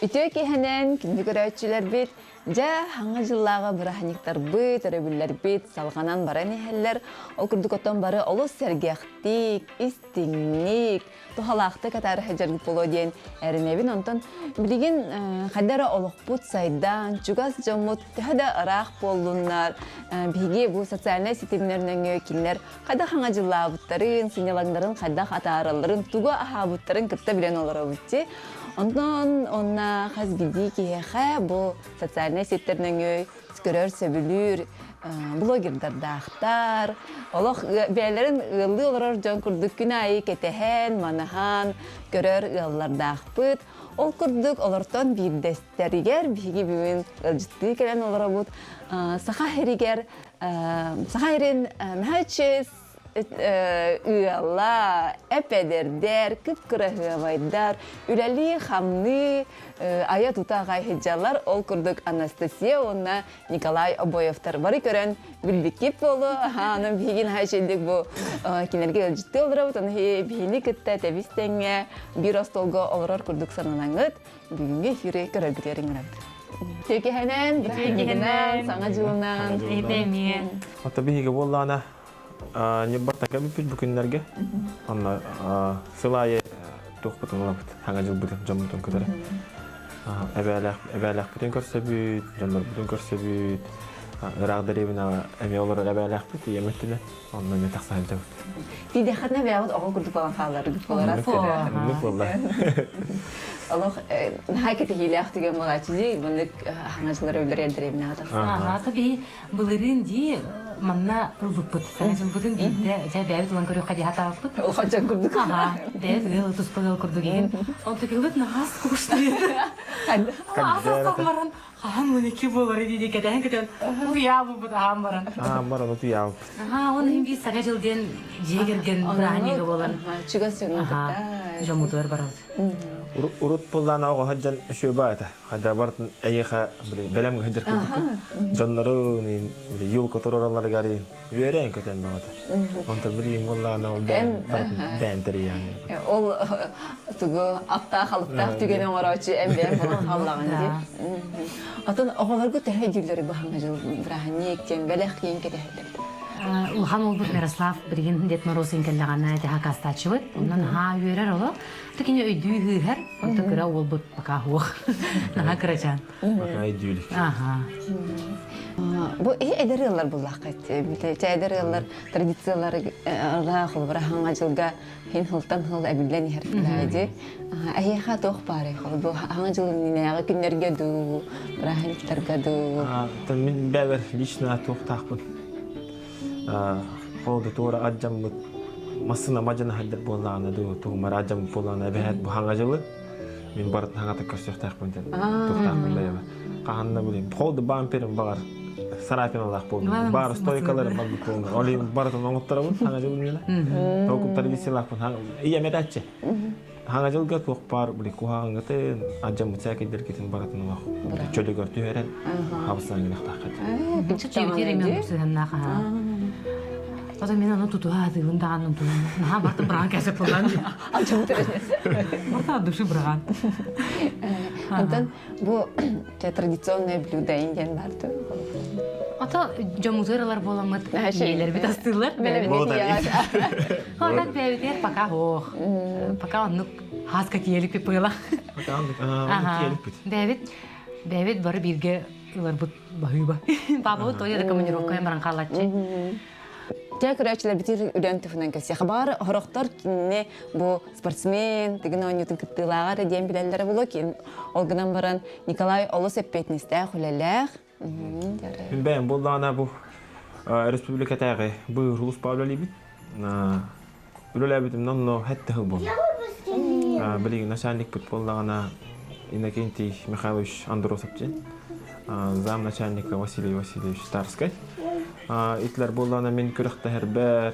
Ütü kehenen kinni göröççüler bit, ja hangi jıllaga bırahaniktar bit, öröbüller bit, salganan baran eheller, okurduk oton barı olus sergektik, istinnik, tuhalaqtı katar hajargıt bolo diyen erimebin ondan bilgin haddara oluqput saydan, çugas jamut, tehada araq bollunlar, bigi bu sosyal sitemlerinin öykünler, kada hangi jıllaga butların, sinyalanların, kada hataraların, tuga ahabutların kıtta bilen olara butti. Ondan onna haz gidi ki bu sosyal sitlerinin öy, skörör söbülür, bloggerler dağıttar. Allah beylerin ıllı olarak can kurduk günahı ketehen, manahan, görür ıllar dağıpıt. Ol kurduk olurtan bir desteriger, bir gibi ciddi gelen olarak bu saha heriger, saha herin mehaçes, ıalla, epeder der, kıpkıra hıvaydar, üleli hamlı, aya tutağay heccalar, ol kurduk Anastasia, ona Nikolay Oboyevtar. Barı gören bildik kip bolu, onun bigin haşedik bu kinerge ciddi olarak, onu bihini kıtta tebistenge, bir ostolga olarak kurduk sanananıt, bugünkü efiri görebilirin olabilir. Tükehenen, sana cılınan. Edemiye. Hatta bir bollana nyebarta kabi pil bugünlerge. Onlar sılaya tohpatın olapıt. Hangi jıl bugün jamutun kadar. Ebealak bütün görsebüt, jamlar bütün görsebüt. Irak derevina emi olur ebealak bütün yemettiler. Ondan ne taksahil jamut. Bir dekatına beyağıt oğul kurduk olan halları güç olarak. Lüp vallahi. Allah hakiki hilaf tügen boğaçıcı, bunu hanacılar öldür eldireyim adı. Aha, tabii bunların diye manna ılıpıt. Sanacım bugün deyde, beyabit olan görüyor hadi hata aklıp. O kaçan kurduk. Aha, beyabit ılı tuspagalı kurdu gelin. Onu tükülüp nağaz kuştu. Asıl sakmaran. Haan bunu ki bolar dedi keden keden. Bu ya bu da haan baran. Baran otu yav. Aha, onu hem bir sana jılden jegergen brahaniga bolan. Çıgas canım Aha, jamudur baran. Urut pullana oğu haccan şöbata. Hada bartın eyeha belem hıdır kurduk. Canları yol kotor oraları gari. Üyereyn köten bağıda. Onta bileyim vallana o benteri yani. Ol tugu apta kalıpta tügenen oraçı en beğen falan Allah'ın diye. Atan oğullar bu tehecülleri bahangacıl brahaniyekken belek yiyen kedeheller. Улхан олбут Мирослав бирген Дед Мороз инкеллегана этэха кастачыбыт. Ондан ха үйрер оло. Тукине өйдүү хыгар. Онта кыра олбут бака хуох. Наха кырачан. Baka idülik. Ага. Bu iyi ederler bu laqet. Bir ederler tradisiyaları Allah xol brahangacılga hin hultan hol abillen herfiladi. Ayha toq pare xol bu hangacılın ninaga günlerge du brahaniktarga du. Min beber lişna toq taqbın. Oldu tora acam masına macana hadir bolana do to marajam bolana behet bu hangacılı min barat hangata köşek taqbın den. Toq taqbın da ya. Qahanna bilim. Oldu bamperim bağır. Sarapin Allah boldu. Bar stoykalar baldı konu. Oli baratın onuttarabın hangacılı mıyla? Tokup tradisiyalar pun. Iya medaçı. Hangacılı gat toq par bili kuha hangata acam mutsak eder ketin baratın Allah. Çölü görtü veren. Hapsdan gine taqat. Çık çevirim ben bu naha. O zaman ben onu tutuğa adığında anladım. Naha bartı bırak kese falan. Acım tereniz. Bartı duşu bırak. Ondan bu tradisyonel blюдо Indian vardı. Ata jamuzeralar bolamıt. Şeyler bir tastılar. Horak beyler paka hoh. Paka onu haska kiyelik bir pıyla. David barı birge ılar bu bahüba. Baba toya da komandirovkaya maran kalatçı. Tekrar bitir üren tüfünden kesi. Haber horoktar ki bu sportsmen, tigin oynatın kıttılar diyen bilenlere bulu ki olgunan baran Nikolay Olosepetniste huleler. Ben bollana bu Respublika tağı bu Rus Pavlali bit. Ülüle bitim nonno hette hıbol. Bilgi naşanlik bit bollana Innokenty Mikhailovich Androsovchin. Zam начальника Василий Васильевич Старскай. Itler bollana men kürekte herber,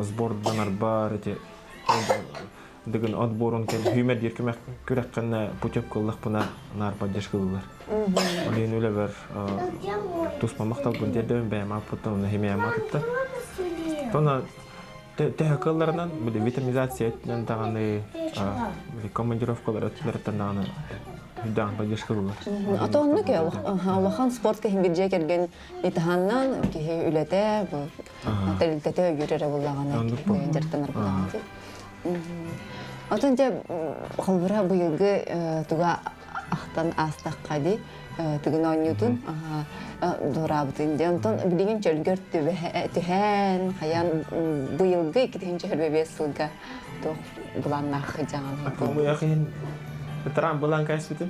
sbordan arbar, eti digin odborun kel hümet yerkemek kürekkenna puchepkollah buna nar paddeş kıldılar. Olin öyle bir tusma maktab günderde ben ma putan hemeye matıpta. Tona tehaklarından bir vitaminizatsiya ettiğinden tağını bir komandirovkalar ettiler tağını хүдән поддержка булар. Атонну ке улахан спортка химбирже келген итаханнан ки үлете бу тәлилтәте йөрәре буллаган җиртәнер буллаган. Атон же халбыра бу елгы туга ахтан астакка ди тыгына ньютон дорабытын дентон билген чөлгөр төһән хаян бу елгы 2025 елга то буланна хыҗан. Бу яхин Трам булан кайсбитим?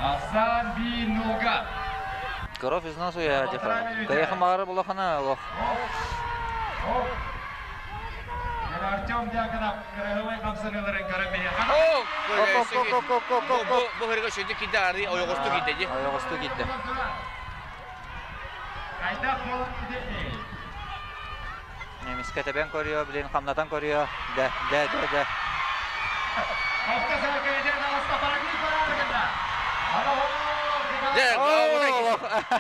Асан Бинуга. Коров из нас я дефа. Поехал мара была хана. Артем Дьяконов, Караговой Камсанелерен Карабия. Bu herga şöyle giderdi, ayağı gitti. Ayağı gitti. Kayda falan gitti. Nemiskete ben koruyor, bilen hamlatan koruyor. De. Hafta sonu köyden Mustafa Akgül kararında.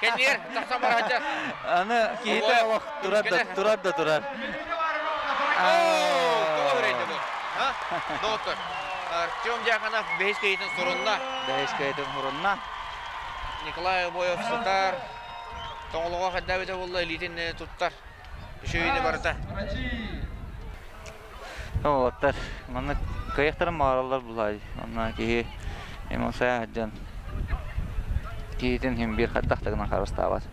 Kendir, taksa baraja. Ana kita durar. Doktor. Артем Дьяконов Бейскейтин сурунна. Николай Боев сутар. Тоңлуга хаддабыда булды, элитин туттар. Шөйүнү барта. Оттар. Мана каяктарым маралар булай. Ана ки эмоция хаджан. Кийтин хим бир хаттактагына карастабат.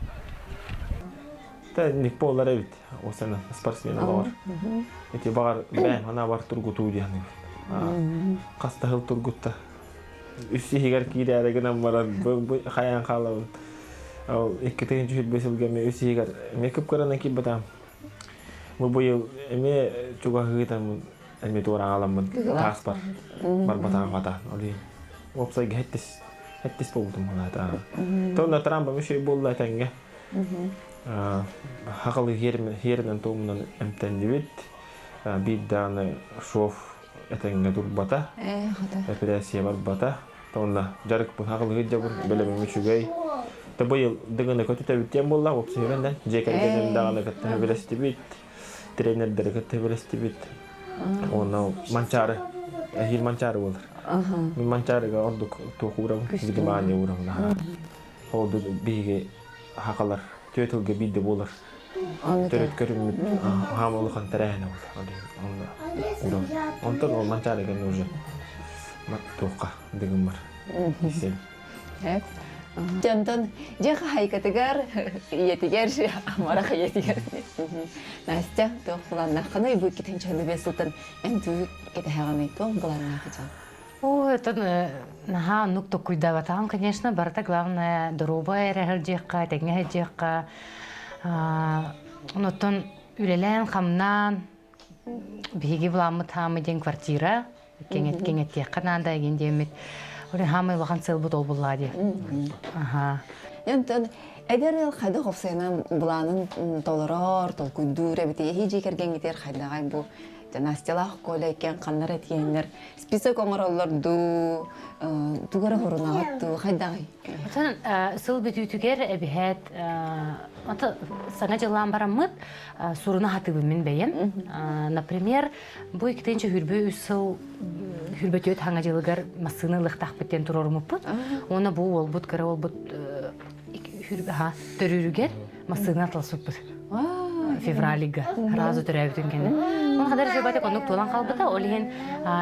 Та никполар эбит. Осана спортсмен бар. Эти бар бәм ана бар тургуту дияны. Кастахыл тургутта. Үсигер кирәре генә барар. Бу хаян халабын. Ал 2-нче бесилгә ме үсигер. Мекап карана ки батам. Бу бу эме чуга гытам. Эме тора аламын. Таспар. Бар батан хата. Али. Опсай Хеттис болдум хата. Тонда трамба мөшөй болла тәнгә. Хакылы хернен томунан эмтендибит. Бидданы шоф этеңге турбата. Операция бар бата. Тонда жарык бу хакылы жабыр белеме мөшөгөй. Табыл дигәне көтүтә биттем болла, опсыйгәндән җекәлгән даганы кытты белестибит. Тренерләр кытты белестибит. Оны манчары. Хил манчары булыр. Мин манчарыга ордук тохурам, видимание урам. Олду биге хакалар төтөлгө бидде болор. Төрөт көрүм хамылыгын тарайна бол. Онтон ол манчарыга уже мактока дегем бар. Сен. Жантон жаха хайкатыгар етигер амара хаятигер. Настя тохланна ханы бу китенчеле бесутан энтү кетаганы тон буларна хача. Это наха нукто куйдава там, конечно, барта главное дорога рехерджекка, тегнехеджекка. Нотон үлелен хамнан биги буламы тамы ден квартира, кеңет кананда гендемит. Ори хамы вахан сылбут ол буллади. Янтон эдер хада хофсена буланын толорор, толкуйдура бите хижи кергенгитер хадагай бу. Настялах коля кен каннар этиеннер список оңороллорду тугара хорунагатту хайдагай. Атын сыл бүтүтүгер эбихет ата саңа жылан барамыт суруна хатыбымен бейен. Например, бу икитенче хүрбө сыл хүрбөтөт хаңа жылыгар масыны лыктак беттен турормуппут. Оны бу ол бут кара ол бут хүрбө төрүрүгер масыны атылсыппут. Февралига разу төрөбүтүн кene. Он хадар жобате кондук толан калбыта, олихен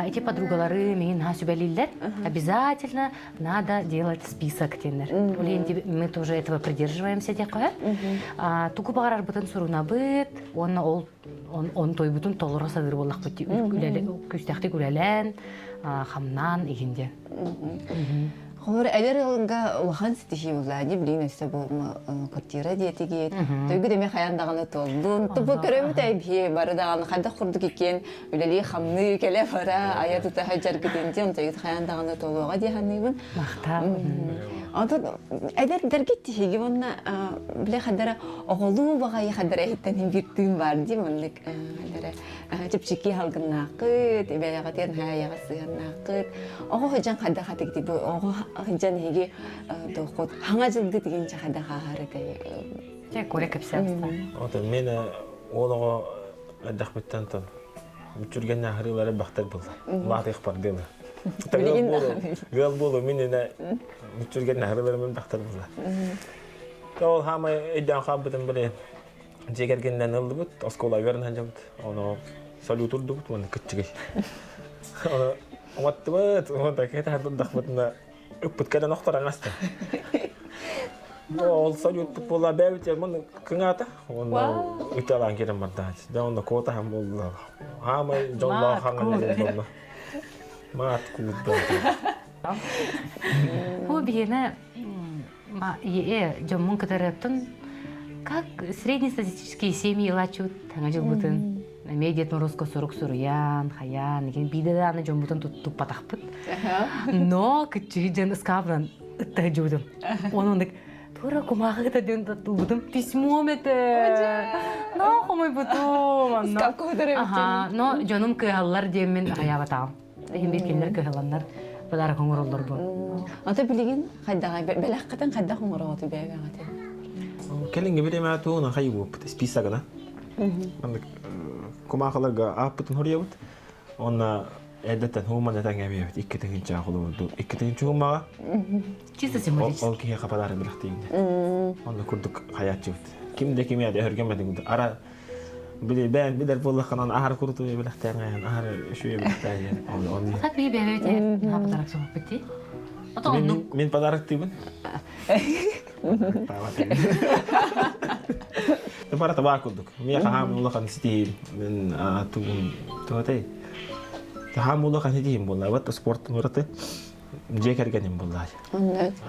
эти подругалары мен хасюбелиллер. Обязательно надо делать список тенер. Олихен мы тоже этого придерживаемся декоя. Туку багарар бытын суруна быт, он той бутун толора садыр боллак быт. Күстәхти күрәлән, хамнан игинде. Хор элерга вахан стихи булады билин эссе бу квартира диетиге төгү деме хаяндаганы толдун тупу көрөм тайби бардаган хада курдук экен үлели хамны келе бара аяту та хаҗар гиден төгү хаяндаганы толуга диханыбын Махта. Ата эдер дергит тиги вонна биле хадара оголу багай хадара хиттен биттин бар ди монлык хадара чипчики халгына кыт эбеяга тен хаяга сыгына ого хаҗан хада хатык ди бу ого хаҗан хиги тохот хаңажылды деген чахада харыгай Те коре кепсәмстә. Ата менә олого дахбыттан тон. Бүчүргән нахрылары бактар булды. Вакыт ихпар диле. Gıl bolu minine mütçülgen harılarımın baktar buza. Ol hama iddian kabıdım bile. Cegergenden aldı bu. Oskola verin hanca bu. Onu saluturdu bu. Onu küçük. Onu amattı bu. Onu da kete hardı dakbatında. Öpüt kada noktaran astı. Ol salut futbola bevit ya bunu kıngata. Onu italan kirim barda. Da onu kota ham oldu. Hama jonla hangane jonla. Maat kulüpte. О, бигене жомун кытарыптын как среднестатистические семьи лачут таңа жылбытын. Медиат морозко сорук соруян, хаян, еген биде да аны жомбутын туттуп патакпыт. Но кычы жан скавнан ытта жудум. Онундык тура кумагы да ден туттубутум письмо мете. Но хомой бутум. Скавка ударып. Ага, но жонум кыаллар демен аябатам. Эген бир киндер кыаллар. Бадара коңороллор бу. Ата билеген кайдага белаккатан кайда коңорот бебегате. Келинге бире ма туна хайбу списа гана. Андык кумакаларга апытын хорьябыт. Онна эдеттен хуман да таңгабыт. Икки тегин чагылды. Икки тегин чугумага. Чисто символически. Ол кие капалары билактыйын. Онда курдук хаятчыбыт. Кимде кимия да хөргөмөдүң. Ара بدر والله قنان أهر كرتو بلختان أهر شو بلختان أوني خد بيه بيبي ما بدرك سوق بتي أطعنو من بدرك تبين تبارك تباكدك مية خام والله قن ستين من توتي تهام والله قن ستين والله وقت سبورت مرته جيكر جنين والله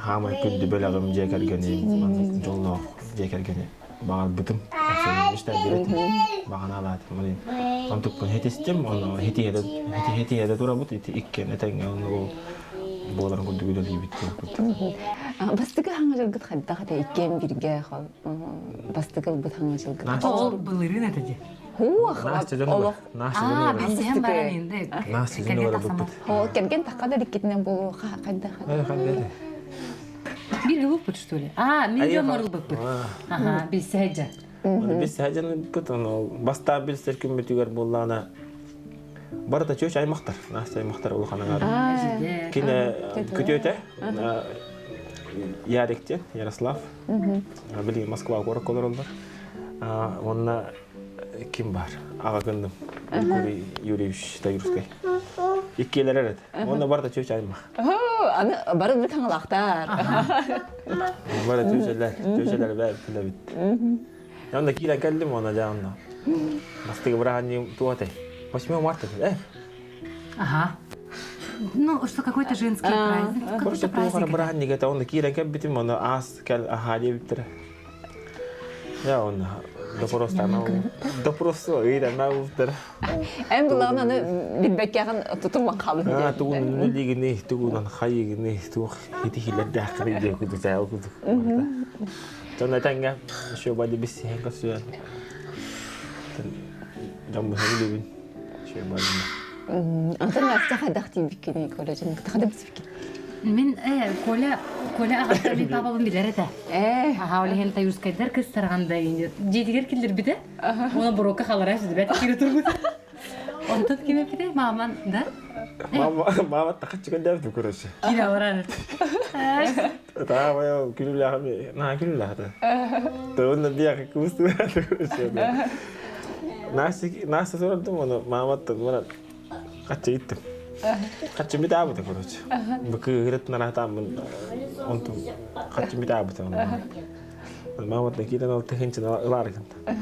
هام يكون دبلا غم جيكر جنين جل جيكر جنين بعد بتم مش تقدرت بعنا على تمرين أنت كن هتي ستيم ولا هتي هذا ترى بوت إكين نتاعنا إنه بولار كنت بيدو لي بيت بس تقول هنجر قد خد دخل إكين بيرجع خال بس تقول بس هنجر قد أول بليرين تجي هو ناس تجنوا ناس تجنوا بس هم برانين ده ناس تجنوا ولا بوت هو كان تقدر كتنا بو قد دخل خليه بير لوبت что ли مليون مرة لوبت ага بيسهجة بس هاجن بوت إنه بس تابل سيركم بتيجر بولنا برضه تشوش أي مختار ناس أي مختار والله خنا كنا كتيوته ياركتين يارسلاف بلي موسكوا ورا كولورولدر ونا كيمبار أغاقندم يوري يوريش تايروسكي يكيلرت ونا برضه تشوش أي مخ أنا برضه بتهان الأختار برضه تشوش لا باب كله بيت يلا كيلا كلم وانا جانا بس تقبرها عني تواتي مش مهم وقتك ага ну что какой-то женский праздник Просто какой-то плохо праздник брать, не он кира кабити, он ас кал ахали битра. Я он да просто ида на утра. أنا بالله أنا بتبكي تطلع قابل تقول نلقي نه تقول أنا خايق نه تقول هتيجي للداخل يجي كده تعال كده. تنا تانجا شو بدي بس هيك كسيان. جنب هذي بين شو بدي. أنت ما استخدمتي بكني كولا جنك تخدمت بكني. من كولا أغطى من بابا بمدرته هاولي هن تيوس كيدر كسر عنده جيدير كلر بده وانا بروكا خلاص دبت كيلو تربط أنت كيف بده ماما ده ماما تخش كده في كرسي. كيلا ورانا تعال يا كيلو لا هم نا كيلو لا هذا. تقول نبيع كوست كرسي. ناس صورة دم ماما تقول قتيت. قتش متعبة كروش. بكرت نراه من أنتم قتش متعبة ما ودنا كده أنا قلت هنش لارك أنت.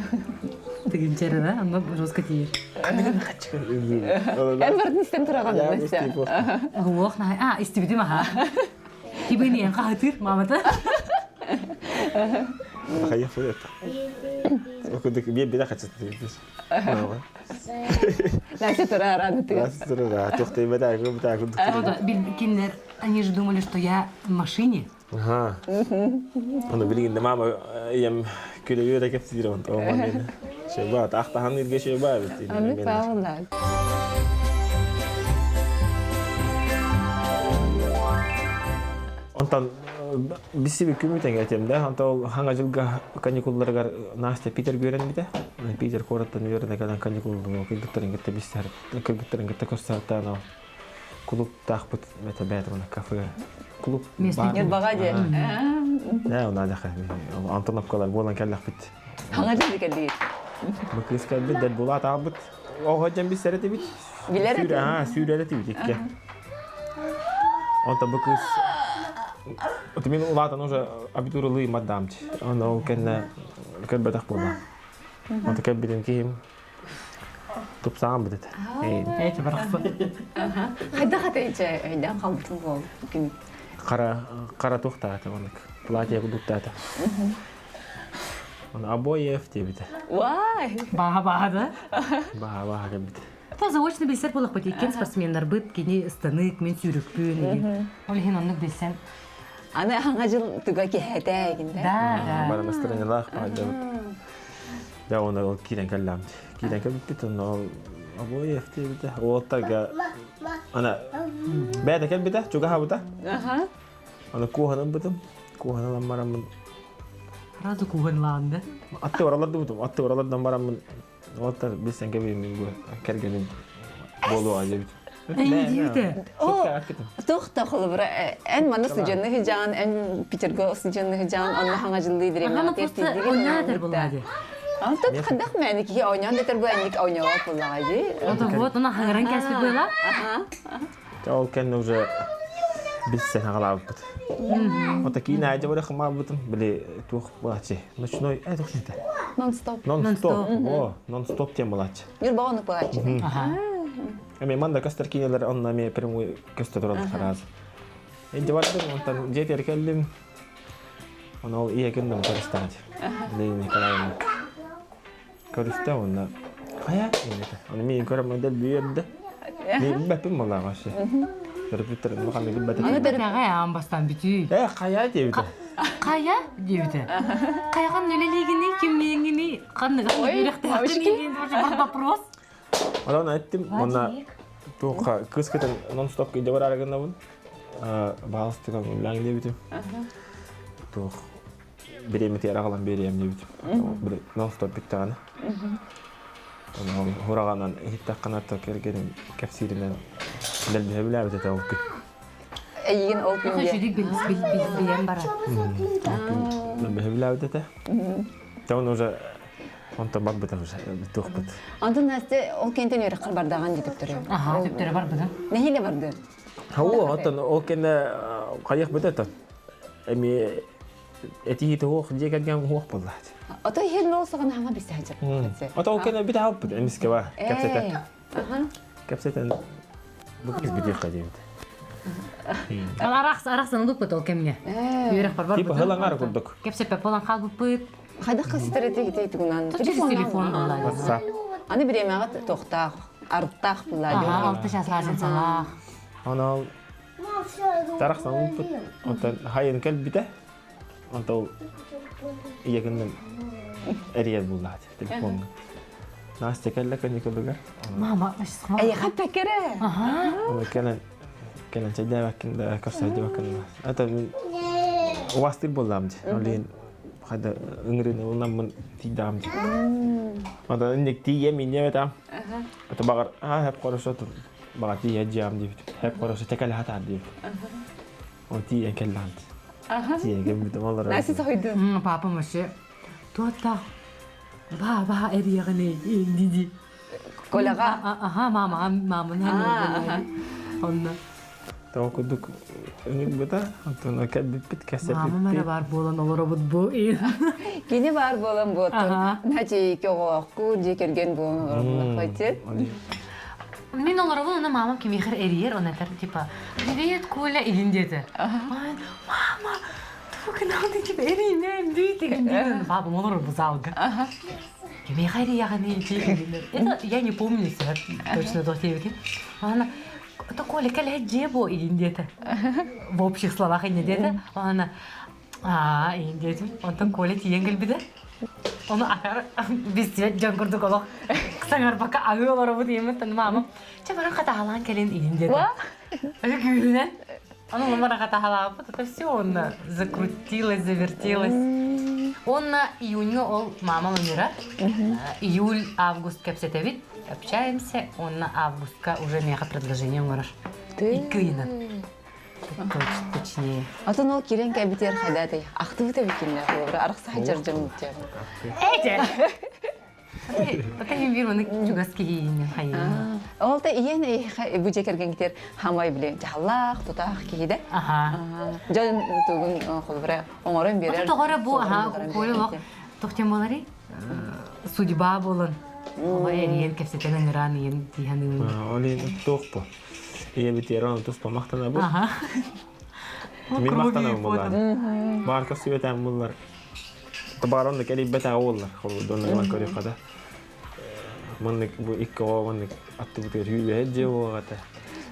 تجي جرنا أما بروز كتير. أنا كده قتش. أنا برد نستمتع رقم بس. هو إحنا استبدي معها. يبيني أنك خاطر ما متى. خيف فيك. وكنت بيدا قتش تدريس. لا ترى أنا ترى. لا ترى تختي بتاعك Вот, Киндер, они же думали, что я в машине. Ага. أنا بلي إن ماما أيام كل يوم كيف تديرون أو ما بين شباب أختها هم يرجع شباب. أنا فاهمة. أنت بس بكمية تاني ده أنت هنگا جلگا كاني كل لرجع ناس بيتر بيرن بيته بيتر كورة تنير ده كان كاني كل كل دكتورين كت بيستهر كل دكتورين كت كوستا تانا клуб тахпыт метабет оны кафе клуб Место бар. Ер бага же. Да, она даха. Антоновкалар болан келлах бит. Хаңа же дигәлди. Бу кыз келбит дәл була табыт. Огаҗан бис сәрәте бит. Биләр Сүйрә, сүйрәле тибит иккә. Онта бу кыз Ота мин улатан уже абитурылы мадамч. Она ул кенне келбетах була. Онта келбитен ким. Тупсам бит. Эти барахса. Хайда хатайча, хайда калбытын бол. Күн. Кара тухтата онык. Платье кудуктата. Она обоев тибит. Вай. Баха да? Баха келбит. Та заочно билсер булак бит иккен спортсменнар бит кини станык мен сүрүкпүн. Ол хин онны билсен. Аны хаңа жыл туга ки хәтә игендә. Да. Бара настроение лах падет. Да он ол кирен келлам. Кирен келбит он обоев тибит. Оттага ана бәдә келбит. Чуга хабыта. Аха. Ана куханын битим. Куханын марамын. Разу куганланды. Атты ораларды бутум. Атты оралардан барамын. Оттар билсен кеби мен бу кергеним болу ажыбыт. Эйдите. Тохта холбра эн манас жөнне хижан эн Питерго жөнне хижан анна хаңа жылды дирем. Аны просто ойнатыр булады. Антон хадах мәне ки ойнан дитер бу энник ойнова булады. Ото вот она хаңаран кәсби була. Аха. Ол кен уже билсен агалабыт. Ота кина ажы бара хмабытым. Биле тух булачы. Ночной тухнета. Нон-стоп. Нон-стоп. О, нон-стоп тем булачы. Юр баганы багачы. Ага. Эми манда кастер кинелер онна ме прямой кастер турат хараз. Энди бардым онтан жетер келдим. Она ол иегендем көрстат. Лейни калайм. Көрстә онна. Кая инде. Аны мен көрөм модель бүйөрдө. Мен бәпим молагасы. Репетитор мөхәммәд бәтә. Аны дәрәгә амбастан битү. Кая дебите. Кая дебите. Кайган нөлелигини кимлигини каныга бирәктә. Кимлигин бар вопрос. Алан айттым, онна тука кыскытын нон-стоп кийде бар арагында бун. Балыстыган улаң дебитим. Тук биремити арагалан берем дебитим. Бир нон-стоп биттаганы. Оны хураганан хитта канатта кергеним капсиринен дәл билә бит та укы. Эйген ол Хәҗи күндә. дик билем бара. Дәл билә бит та. Та он уже он та баб бит уже тук бит. Антон насте ол кентен йөрәк кылбардаган дитеп торыйм. Ага, төптөрө бар бүген. Нәһиле барды. Хау антон ол кенде каяк бит та. Эми эти то хҗе кәгән хук булат. Ата хер носаган хаңа бисәҗә. Ата ол кенде бит хап бит эмискә ва. Капсета. Аха. Капсетен бу киз бит хәдим. Аракс саныдык бит ол кемне. Йөрәк бар Типа хылаңар курдык. Кепсепе болан калып бит. Хайда кастырете тегунан. Телефон булай. WhatsApp. Аны биремәгә тохта, арттах булай. Ага, 6 жасласын сала. Ана тарахсан упут. Онтан хайын кел бите. Онтан иегеннен эрият булат телефон. Настя келла кенекелга. Мама, ишсма. Ай хаппа кере. Ага. Ана كان تجدها كان كرسي كان أنت واستيل بولامج أولين هذا إنغرين ولا من تيدامج هذا إنك تي يمين يمين تام أنت بعار هاب قرصة بعار تي يجام ديفت هاب قرصة تكله هات عديف وتي يكلمت تي يجيب تمالر ناسي صهيدو بابا ماشي توتا بابا إريغني ديدي كولاغا أها ماما نحن قلنا تو كدك إنك بتا أنت نكذب بتكسر ماما مرة بار بولن olur bu bu iyi. Gene var bolan bu. Aha. Naci kyo ku je kergen bu хватит. Мен олар bunu мамам kim yıkır eriyer ona der tipa. Привет Коля илин dedi. Mama tu kanalda gibi eriyim büyük dedi. Babam olur bu zavga. Kim yıkır yani это я не помню точно то тебе. Она это Коля кале джебо илин dedi. В общих словах не dedi. Она илин dedi. Он там Коля тиенгел биде. Onu akar biz can kurduk oğlum. Kısalar baka ağıyorlar bu diye mi tanım ama. Çabuk kata halan kelin ilinde. Öyle gülünen. Она ката халап, это все он закрутилось, завертелось. Он на июне ол мама умира. Июль, август кепсетевит. Общаемся, он на августка уже меха предложение умрешь. Иккыйнан. Точнее. Атын ол кирен кәбитер хайдаты. Ақтыбыта бекенне холбара арықса хайжаржым үтте. Эйте! Ата мен бир оны жүгас кейінен хайын. Ол та иен бүже керген кетер хамай біле. Жаллақ, тұтақ кейді. Аха. Жан тугун холбара оңорын берер. Тоғыры бұл, көйлі лоқ. Тоқтен болары? Судьба болын. Оға әріен кәпсетенің ұран ен дейханын. Олин тоқ бұл. Ие бетеран туспа мақтана бұл. Аха. Мен мақтанам бұлар. Барқа сөйтәм бұлар. Табарында кәліп бәтә олар. Донна ган көріп қада. Маннык бұл икка оға маннык атты бұтыр үйі әдже оғата.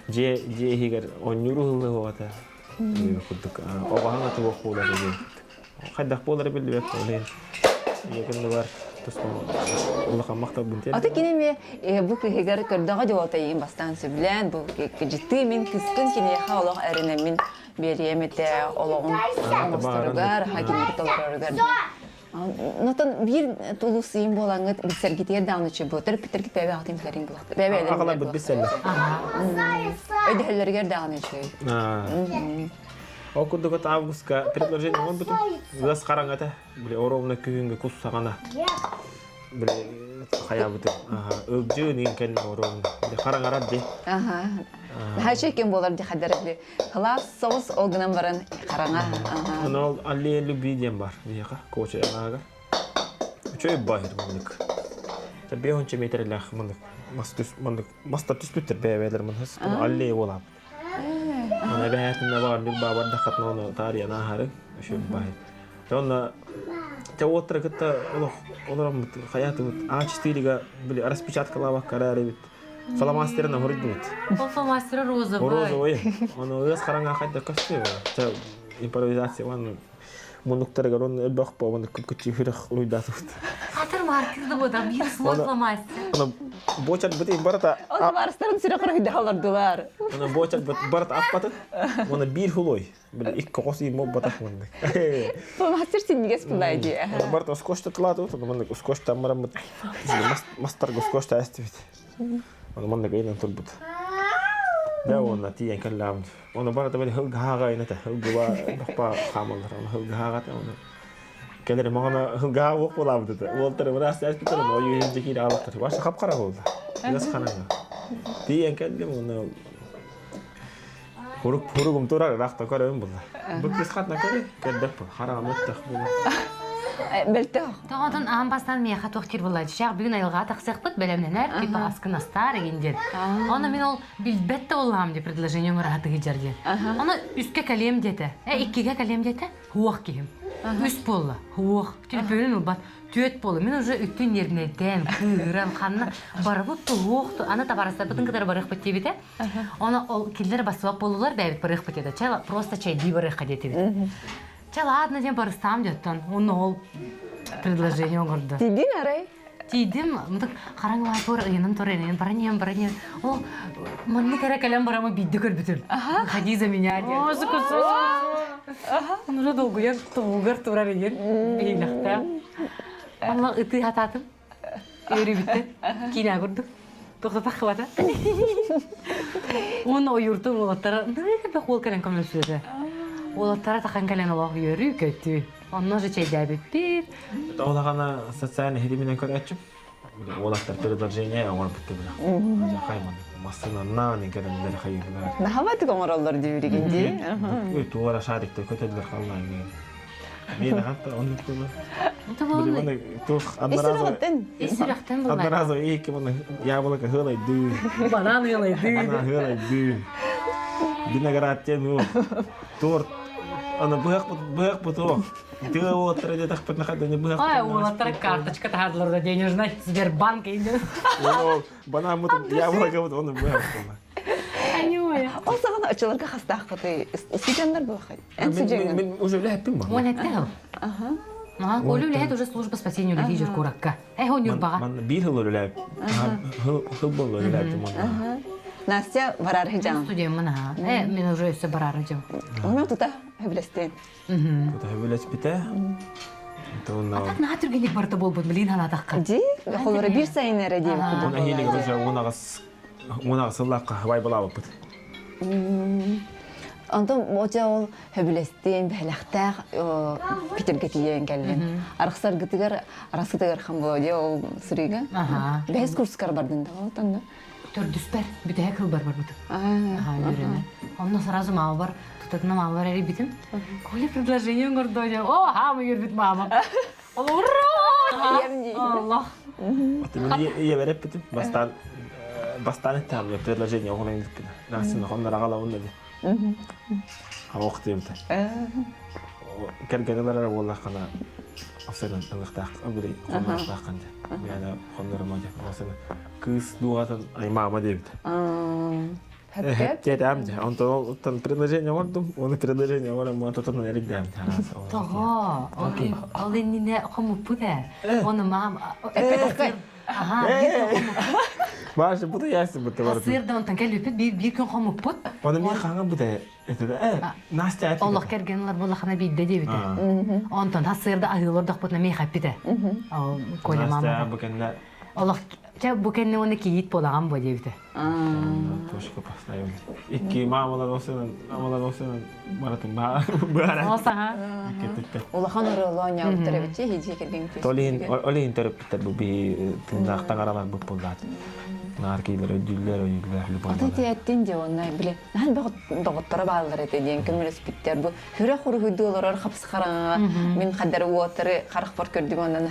Же хигер онюру ғылы оғата. Оғаң аты оқ олар. Қайдақ болар білді бәк олин. Екінді бар. Улаха мақтап бинтер. Аты кинеме бу кегер көрдөгө жолта ен бастан сөблән бу житти мен кыскын кине халык әрене мен беремете ологун аңыстыргар хакимдик толоргар. Нотон бир тулусыйын болаңыт бисергитер даунычы бутер питер китбе актим флерин булакты. Бебелер. Акала бу бисселер. Өйдөлөргөр даунычы. Окудугат августка предложение он буту. Газ караңата. Биле оромна күнгө кус сагана. Биле хая буту. Өбжү нинкен ором. Биле караңарат ди. Хачекен болар ди хадерли. Класс соус огнан баран караңа. Анал алли любидем бар. Бияка коуча ага. Чөй бахир мындык. Табе онча метрлах мындык. Мастер түспүттер бебелер мындык. Алли болап. Ana bähätinde var nu bara dakat någon tarja nahar şu bahir. Sonra teotra kitta olaram hayatı A4'ga bile распечаткалава карары бит. Фломастерна хорыды бит. Фломастер розовый. Розовый. Оны өз караңа кайда кастыга. Та импровизация ван мундуктарга рон элбак по ван күпкүчү хирах уйдатып. Хатыр маркизде бода бир слот фломастер. Оны бочат бит барата. Ол барыстарын сүрө кырыйда алардылар. Оны бочат барат аппатыт. Оны бир хулой. Бил икки коси моббатак мынды. Фломастер синнигес булайды. Оны барат оскошта тылады, оны мынды оскошта амарамыт. Мастарга оскошта астыбит. Оны мынды гайнан турбут. Да оны тиен каллам. Оны барата бил хылга хага ината. Хылга бакпа хамалдар. Оны хылга хага оны. Келер мана хылга ок болабы dedi. Олтыр бирас астытыр, ойы жекире алыптыр. Башы капкара болду. Яс канага. Тиен каллам оны Хурugum турар рахта көрөм булла. Бу кыз хатна көрө, кедеп харам өттөх бул. Белте. Тоғадан амбастан мен хат тоқтир болады. Шақ бүгін айылға тақсақпыт бәлемненер, кепа аскын астар егендер. Оны мен ол билбетті олам деп предложение оңыр атығы жерден. Оны үске кәлем деді. Иккеге кәлем деді, хуақ кейім. Үс болы, хуақ. Телепөлін ұлбат, төт болы. Мен уже үттін ернеден, күйірін, қанына барыбыт туғуқты. Аны табараса бұтын қыдар барық бұт дебеді. Оны келдер басылап болулар бәйбіт барық бұт еді. Чай просто чайди барық деді беді. Чай ладно, дем барыстам деттен. Оны ол предложение оңырды. Тидин арай? Тидим, мұтық қараңылай тұр, ұйының тұр, ұйының баранем. Ол, мұнны кәрі кәлем барама бейді көрбітіл. Хадиза меня ден. О, сұқысы. Он уже долгуян туғыр тұрар еген. Бейліқта. Алла ұты хататым. Өрі бітті. Кейна көрдік. Тоқтатақ қылата. Оны ойыртым олаттара. Нұры бәк ол кәлен көмін сөзі. Олаттара таққан кәлен олақ өрі көтті. Онна же чайда бит. Олағана социальный хедиминен көрәтчім. Олақтар предложение оңыр бұтты бір. Қайман. Масына нанын кәрімдер қайырылар. Нахабаты көңіралар дейбірегенде. Туғара шарикті көтелдер қалмай. Мені хатта оны көмір. Оны Исірақтен болмай. Одноразу екі мұны яблоко хылай ду. Банан елай Она хылай ду. Виноград тен торт. Она бэк потом. Ты вот ради так поднахода не бэк. Ай, олаттар карточка тағадыларда денежный Сбербанк енді. Банан мұтым яблоко вот оны бэк. Ол саған açılırga хастақ қыты сүйгендер бұлақай. Мен уже ләттім ба? Он әттіл. Олю ләйт уже служба спасения үлі жер көракка. Он юрбаға. Bir hıl ölü lәп. Hıl бол ölü lәптім оны. Настя барары жан. Студия мұна. Мен уже өсі барары жан. Оны тұта өбілестен. Бұта өбілес біте. Атақ наға түргенек барыты бол бұд білейін ана таққа. Ди, қолыры бір сайын әрі дейм. Оны хейлігір уже онағы сыллаққа вай болабы бұд. Антон моча ол хөбүлестен бәләхтәх Питерге тиен келген. Арыксар гытыгар арасытыгар хамбоде ол сүриге. Бәс курскар бардын да отанда. Төрдүспер бүтә кыл бар бут. Йөрәне. Онна сразу мал бар. Тутатна мал бар эри битим. Коли предложение гордо я. О, мы йөрбит мама. Ура! Allah. Я береп битим. Бастан там предложение огонен бит. Насин хондар агала онда ди. Вақтымда. Кергенелер болла қана афсайдан ыңықтақ, өбілей қонырықтақ қанды. Яна қонырыма деп, осыны кыз дуғатын аймама депді. Тет әмді, онтан предложение ордым, оны предложение ордым, оны тұтырын әрік дәмді. Тоға, ол еніне қомып бұда, оны мама... Башы, бұды ясы бұды барды. Сырда онтан кәліпет, бір күн қомып бұд. Оны мен қаңа бұды, Настя әпті. Олық кәргенлер болы қана бейді дебіді. Онтан сырда ағылырдық бұдына мей қаппеді. Настя бұкенлер. Олық бұкенне оны кейт болаған бұд дебіді. Тошқа пастайым. Икки мамалар осынан баратын бағар. Осаға. Улахан ұрылуан яуыттыр әбітше, хедже керген көз. Олейін төріп біттер бұл бей тыңдақтан аралар бұл бұлдады. Нар кейлер өйділер любой. Ата тияттен де оны біле. Нән доғыттары бағалар әті дейін көлмелес біттер бұл. Хүрі құры хүйді олар қапсы қараңға. Мен қадары уатыры қарық бар көрдім ондан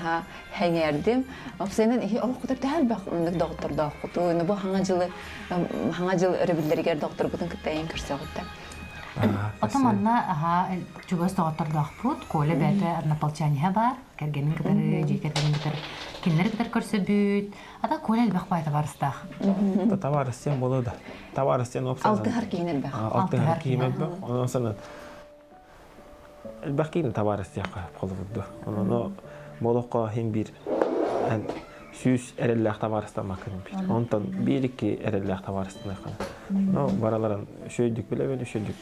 хәңердім. Апсайынан ол құдар дәл бақ ұндық доғыттар доғытту. Бұл хаңа жыл өрібілдергер доғыттар бұдың күттәйін көрсе ғытта. Отаманна чугас доғыттар доғыппұд. Колы бәті арнаполчаниға бар. Кәргенің кітары, жекергенің кітары. Кинлер кітар көрсі бүт. Ада колы әлбәқ байты барыстақ. Таварыстен болуды. Таварыстен опсазан. Алтығар кейінер бәқ. Алтығар кейінер бәқ. Онан sonra әлбәқ кейін таварыстен қолы бұдды. Онан молыққа хем бір сүйіс әрелләқ таварыстан мақырым бір. Онтан бір-екі әрелләқ таварыстан айқаны. Бараларын шөйдік білебен, шөйдік.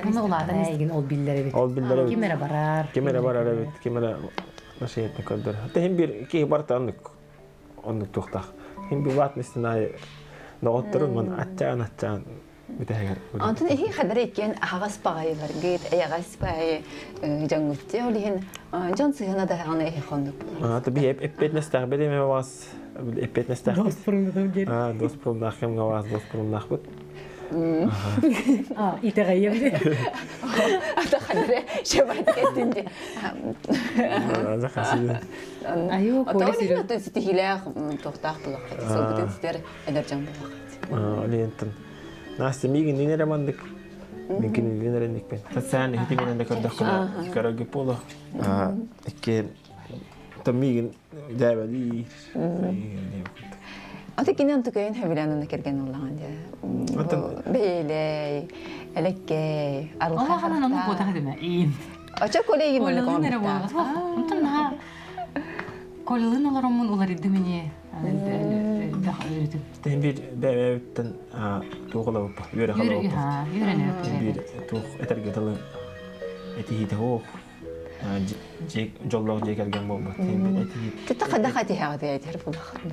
Бұны олады әйгін ол биллері бет. Кемері барар. Кемері барар әбет, кемері нашиетні көрдір. Хатта хем бір кей барты онық тұқтақ. Хем бір ватныстын ай доғыттырын, мұн атчаған бітәгер. Антын эхи қадар екен ағас бағайылар гейт, аяғас бағайы жаңғытте олиген жан сығына да ғана эхи қондық болар. Ата би эппетнестақ бедеме баас, эппетнестақ бит. Доспұрымдақ кемге баас, доспұрымдақ бит. Итағайымды. Ата қадары шабайты кеттінде. Аза қасиды. Айо, Ата олиген атын сеті хиләқ тоқтақ бұлақ қайты. Сол бұтын сетер әдер жан бұлақ қайты. Олиентін. Настя мигин линер амандык. Мигин линер ендік бен. Татсән хитимен ендік көрдік қына. Караги полу. Еккен там мигин дәбәли. Ата кинен түкөйін хөбіләніне керген олаған де. Бейлей, әлеккей, арылға Ола қанан оны қотағы деме, ейін. Ача коллеги мөлі Колылын әрі қомытта. болғыз. Онтан наға колылын олар омын олар еді мене. Тем bir bebekten tuğla bu, yürü hala bu. Yürüne. Bir tuğ etergetalı eti hoğ. Jollar jekelgen bu. Tem bir eti. Тетта қада қати хағады әйтер бұлақын.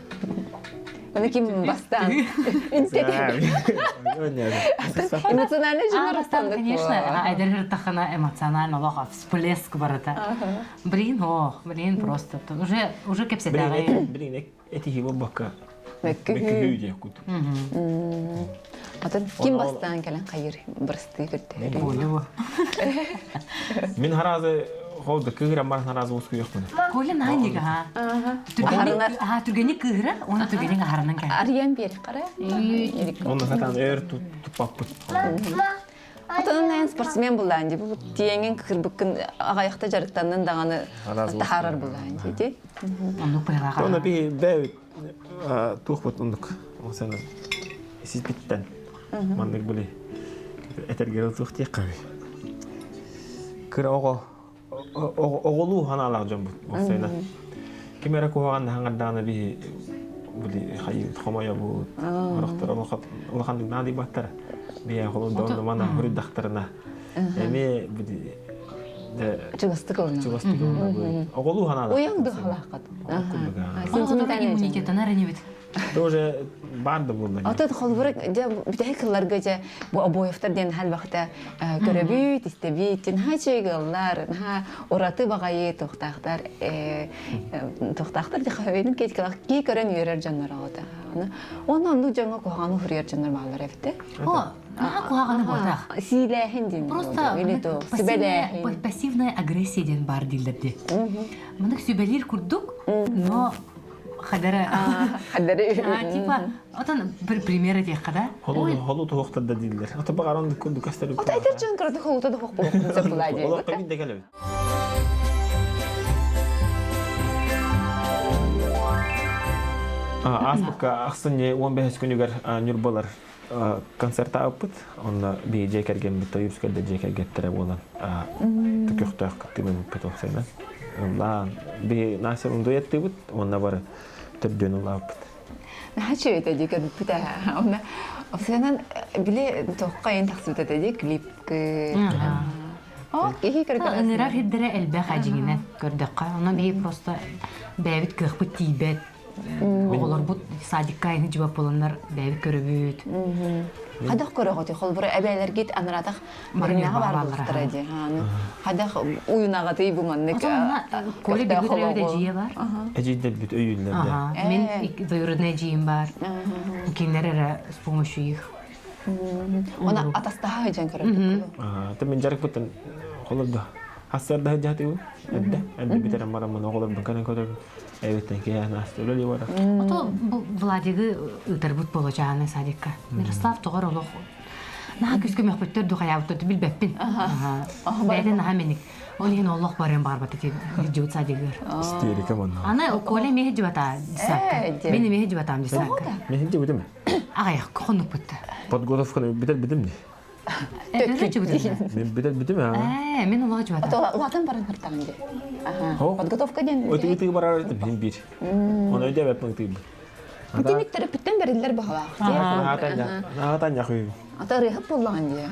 Оны кем бастан. Эмоциональный жимір Бастан, конечно, айдер тахана эмоционально лоха, всплеск барата. Блин, просто. Уже кепседағы. Блин, eti bu bakka. Мәккі Hüyde kut. Атын кем бастан кәлін қайыр бірісті көрді. Болу. Min harazı oldu. Kıhıram var harazı usku yok bunu. Колы нанега, түргені кыгыры, оны түргенің ағарынан кәл. Ариян бері қара. Onu zaten ör tutup bu. Атын әйін спортсмен бұл әнде. Бұл тиеңген кір бүкін ағаяқта жарықтанын дағаны тахарар бұл әнде. Оны бұйраға. Ona bir bev tuğ bu onduk. O sana siz bitten. Mandık böyle etergeri tuğ diye kavi. Kır oğulu hanalar can bu. O sana. Kimera kuhan hangadana bir böyle hayır xomaya bu. Araxtar olaxandık nadi battara. Bir oğlu da mana hürü daktarına. Emi böyle Чугасты кылына. чугастык ылна. Оголу хана. Уяңды халақат. Оны да иммунитеттен аренебит. Тоже барды булды. Ата холбурак же битәй кылларга же бу обоевтар ден хәл вакытта көрөбүт, истебит, ха чыгыллар, ха ораты багайы тохтактар, тохтактар дихавенин кеткалак ки көрөн йөрөр жаннар алды. Онан ду жаңа куганы хүрер жаннар балар эфте. О, куаганы болдах. Силәһен дин. Просто пассивная агрессия ден бар дилдерде. Мындык сүбелер курдук, но хадара типа отан bir пример этек када. Холу тоқтар да дилдер. Ата багаранды күндү кастырып. Ата айтыр жан кырды холута да хок болуп запылады. Олар кабин де келет. Аспыкка аксынне 15 күнүгөр Нюрбалар концерт апыт. Онда би жекерген бит Юрскалда жекергеттер болан. Түкөктөк кыттымын петоксайна. Ла би насырын дуетти бит. Онда бар түрдөн улапыт. Хачы это дикер пита. Она сенен биле токкайын таксып этеди клипке. Кихи керкер. Нырар хиддере элбе хажигине көрдөккө. Оны би просто бэбит кыхпыт тийбет. Оголор бут садикка айны жибап болоннар бэбит көрөбүт. Хадах көрөгөтү холбур эбелер гит анратах маринага бар болтуради. Хадах уюнага тый бу маннык. Коле бигүлөдө жие бар. Эжиддер бит өйүллерде. Мен двоюродный жием бар. Кинлер с помощью их. Она атастага жан көрөбүт. Та мен жарык бутан холорда. Хасарда жатыбы. Эдде битерем барамын оголордун канан көрөбүт. Evet, ya nasıl öyle var. Ото Владиги ытырбыт болочааны садикка. Мирослав тогор олох. Наха күскө мөхбөттөр духаябыт билбеппин. Бәден наха меник. Олин олох барен барбат эти жут садигер. Истерика манна. Ана коле мех жибата дисакка. Мени мех жибатам дисакка. Мен жибудым. Агаяк конук бутта. Подготовканы битем. Эдер жибудым. Мен битем. Мен олох жибатам. Ото латын барын кыртаңды. Подготовка ден. Өтүгү барар этим мен бир. Оны өдө бепмин тип. Бүтүнүктөр бүттөн берилер баха. Атан жакы. Ата рехап болгон ди.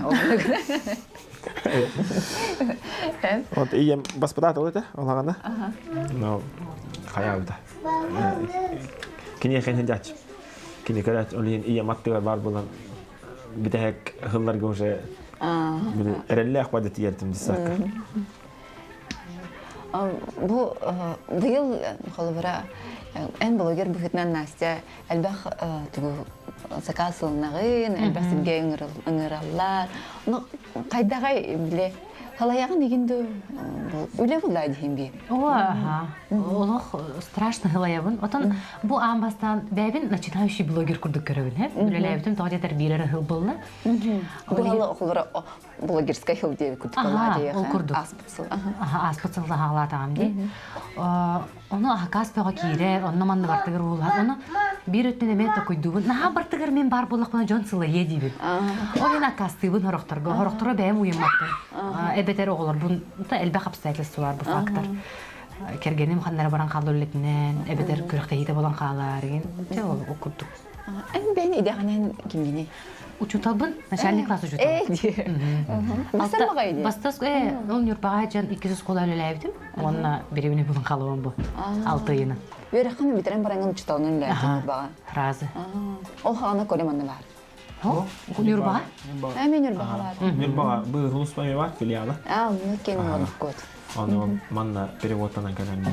Вот ием баспадат олете, олаганда. Но хаябда. Кине хен жач. Кине карат олин ием аттыгар бар болан битек хылларга уже эрелле акбадет ертим дисак. Бу быйыл холбара эн блогер бүхүтнан Настя элбах тугу сакасылнагын элбах сирге ыңыраллар. Ну кайдагай биле халаягын дегенде үле булайды химби. Олох страшно халаябын. Отон бу амбастан бәбин начинающий блогер курдук көрөбүн, Үлеләбитим тоҕо тетер бирер хыл булны. Бу холбара блогерская хил деп курдукалады. Аспытсыл. Аспытсыл хагалатам ди. Оны акаспага кире, онна манны бартыгыр булат. Оны бир өтмөн эмет койдубун. Наха бартыгыр мен бар булакмана Джонсыла едибин. Олена акастыбын хорокторго, хорокторго бәм уйматтыр. Эбетер оголор бун та элбе обстоятельстволар бу фактор. Кергеним ханнара баран калдылетнен, эбетер күрөктейде болан калар ген. Же ол окурдук. Эн бен идеганен кимгени? Учуталбын, начальник класс учутал. Бастырмагайды. Бастас, ол Нюрбага жан 200 кола өлеләбдим. Онна беребине булан калыбын бу. 6 айына. Берекхан битерен баранган учуталнын ләтин бага. Разы. Ол хана колеманны бар. Нюрбага? Мен Нюрбага бар. Нюрбага бу Рулуспаме бар филиалы. Мекен год. Аны манна переводтан канан.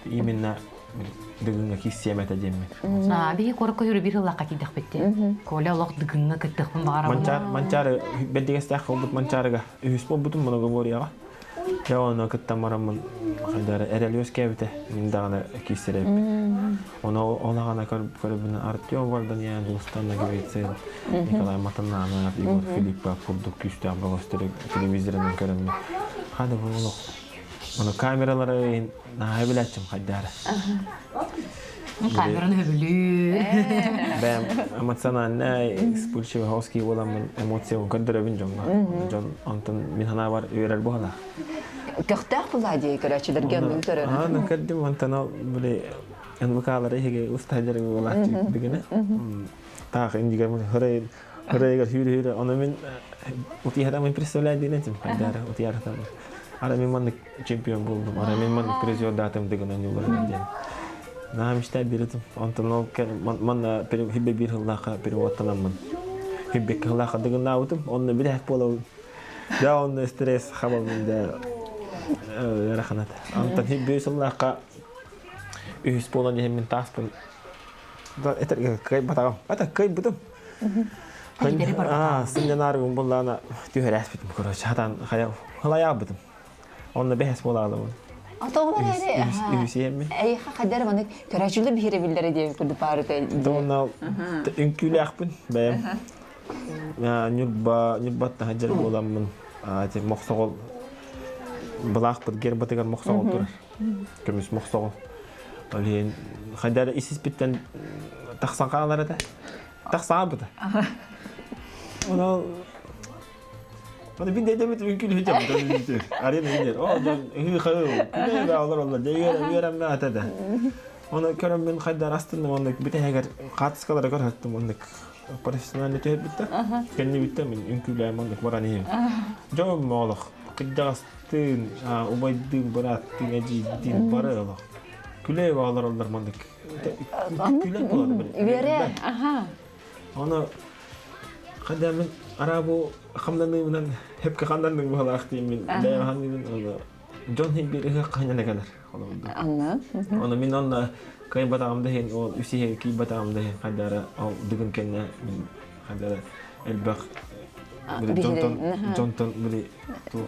Именно дыгынга киссемете демме. Би корко юры бир лакка кидек бетте. Коля лок дыгынга кеттекпин багара. Манчар беддегестак болбут манчарга. Үс болбутум муну говорияга. Я оны кыттамарамын. Хайдары эрелөс кебите. Миндагана киссереп. Оны олагана көрүбүн Артём бардан ян Густанна кебетсе. Николай Матанана, Игорь Филиппов, курдук күстө абростер телевизорунан көрөмүн. Хады болок. Оны камералары на билетчим хайдары. Камераны хөбүлүү. Бэм эмоциональный спульчивый хауски боламын эмоцион көндөрөбүн жонга. Жон антон мен хана бар үйрөр бала. Көхтәк булады көрәчиләргә бүлтөрөр. Аны кәдим антана биле НВКлары хеге устаҗары булат дигәне. Тагы индигә хөрәйгә хүйрә аны мен утиһада мен представлять дигән хайдары утиһада. Ара мен мандык чемпион болдум. Ара мен мандык призер датым деген анылар ден. Намишта бирдим. Антон ол манна хибе бир хыллака перевоттанамын. Хибе хыллака деген наутым. Онны бир ак болу. Да онны стресс хабалында раханат. Антон хибе хыллака үс болан мен таспын. Да это кай батагам. Ата кай бутум. Сыннарым боллана түйрәс битим короче. Хатан халая бутум. Онны бехес болалым. Атоғлар әрі, Үсеме. әйіға қадар мұны көрәчілі бейірі білдері деп күрді бары да. Дона үнкүлі ақпын бәйім. Нүрбатты хаджар боламын. Моқсоғыл бұлақпыд гер батыгар моқсоғыл тұрар. Көміс моқсоғыл. Қадары исіз біттен тақсан қағалар әді. Тақсан бұды. Onu bir de demet mümkün hocam. Arayın indir. O hıı Küle ve alır onlar. Değer ne atada. Onu körüm ben kadar aslında onu bir de eğer katıs kadar kar hattım onu profesyonel tüyet bitti. Kendi bitti min ünküle onu var anıyım. Jom malak. Kıdastın, ubaydın bıraktın ecidin para Allah. Küle ve alır onlar mandık. Küle buladı. Vere. Onu kadar ben Arabu xamlanılan hep kandanın bu halaqtıyım ben. Ben hanımın onu John Hibir kahına ne kadar. Anladım. Onu min onunla kay batağımda hen o üsihe ki batağımda hen kadar o düğün kenne kadar elbaq Johnton böyle tu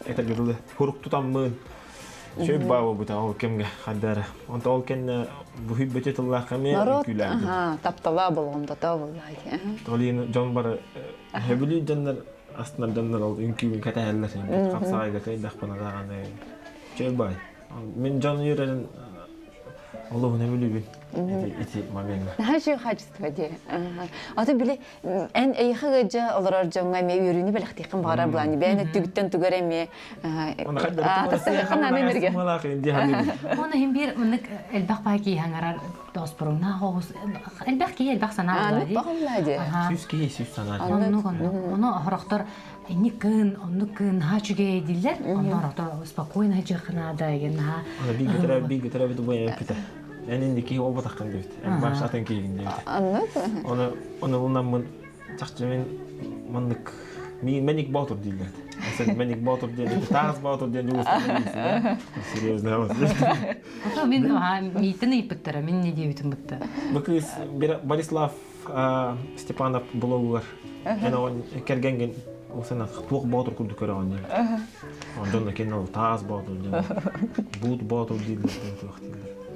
eta görüldü. Huruk tutamın. Şöyle bağlı bu da o kimge kadar. Onda o kenne bu hübbeti Allah kame külah. Taptala bolğanda da vallahi. Tolin John bara hebeli canlar aslında canlar oldu ünkü katahaller yani kapsayga kay daqpana dağanda. Şöyle bay. Men John yüreğin Allah'ın emri bin. İti mabenga. Her şey hacıstı diye. Ata bile en eyhaga olar jonga me yürünü belxtiqim bara bulani. Ben tügütten tügeremi. Ona kadar tasayxana enerji. Malaqin di hangi. Ona hem bir mınık elbaq baki hangarar dosporuna hoz. Elbaq sana Anı bağladı. Süs sana. Onu haraqtar onu kın haçuge diller. Onu haraqtar spokojno hacıqna da genha. Ona bir götüre bir bu yapıta. Yani indiki o bataqan deydi. En başatan keyin deydi. Anladım. Onu bundan mın çaqçımın mandık menik batur dillerdi. Mesela menik batur deydi. Tağız batur deydi. Seriyozno ama. Ota men mitini iptara men ne deybitim bitti. Bu kız Borislav Stepanov blogu var. Yani o kergengen o sana tuq batur kurdu köre onu. Ondan da kendi tağız batur deydi. Buğd batur deydi.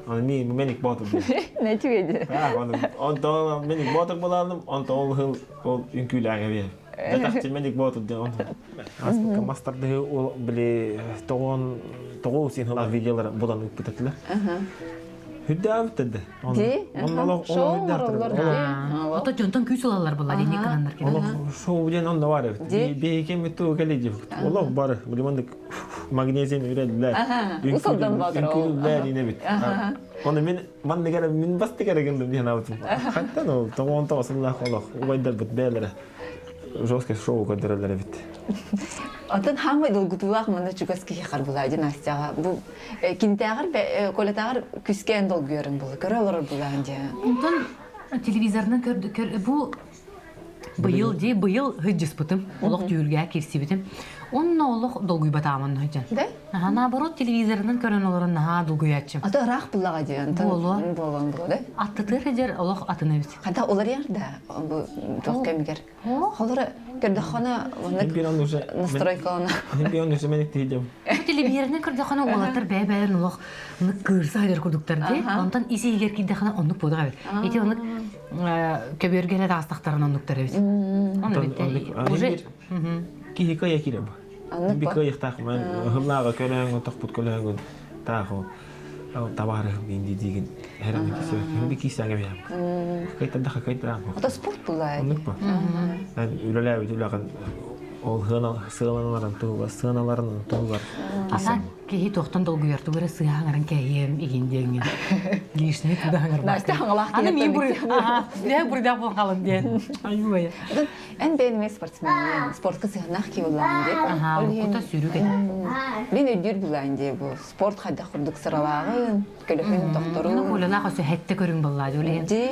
Onu menik batur deydi. Ne tüyedi? Ondan menik batur bulalım. Ondan o ünküyle gibi. Detaqti menik batur deydi. Aslında master'da o bile toğun sin hala videolar bulan iptetler. Hüddav dedi. Ondan Ota jontan küsülalar bular ne kananlar ki. Allah şu bilen onda var. Bir kemi tu geleceğim. Allah var. Bilemandık magnezyum ürediler. Usuldan badır o. Ünküller yine bit. Onu ben de gene min bastı gene geldim diye navatım. Hatta no tamam tavasıllah Allah. O bayda bit beylere. Жестко шоу көндірілері бітті. Атын хаңғы долгутуақ мұны чүгіскі хеқар бұлайды Настяға. Бұл кентағыр, колетағыр күскен дол көрін бұл. Көрі олар бұлайды. Онтан телевизордан көрді. Бұл быйыл хыджыс бұтым. Олық түйілге керсі бітім. Онна олық долгуй батамын хыджан. Да? Наоборот, телевизордан көрін оларын наға долгуй атчым. Аты ұрақ бұлаға дейін. Болуан бұл, да? Аттытыр хыджар олық атына бит. Қада олар ерді, тоқ кемгер. Олары көрді қана настройкалана. Bir onu semenik diyeceğim. Телевизордан көрді қана олатыр бәй-бәйін олық кырса айдар көрдіктер де. Онтан есі егер кейді қана онлық болдыға бит. Еті онлық көбергелі тағыстақтарын онлықтары бит. Оны бит. Уже... Ki hikaye kirem. Bir hikaye takman. Hımlağa kölen, takput kölen, tahu. Tabarı indi digin. Herhangi bir şey. Hem bir kişi angam yap. Kayıt daha kayıt ram. Ata sport bulaydı. Anlık mı? Ben ülelerde ulakan ol sığınaların tuğu var. Кеһи тохтон долгуярты бары сыһаңаран кәйем игиндеңин. Лишне туда хаңар. Настя хаңалах Аны ми бур. киеттен Дә бурда бул халын ден. Аюя. Эн бейнеме спортсмен, спортқа сыгынақ ки болан деп. Ага, Ол ен- кута сүйрүгә. Мен өйдүр булан деп бу. Спорт хайда курдук сыралагын, көлөһүн Аны доктору. кулана касы хәтте көрүң булла диле. Де,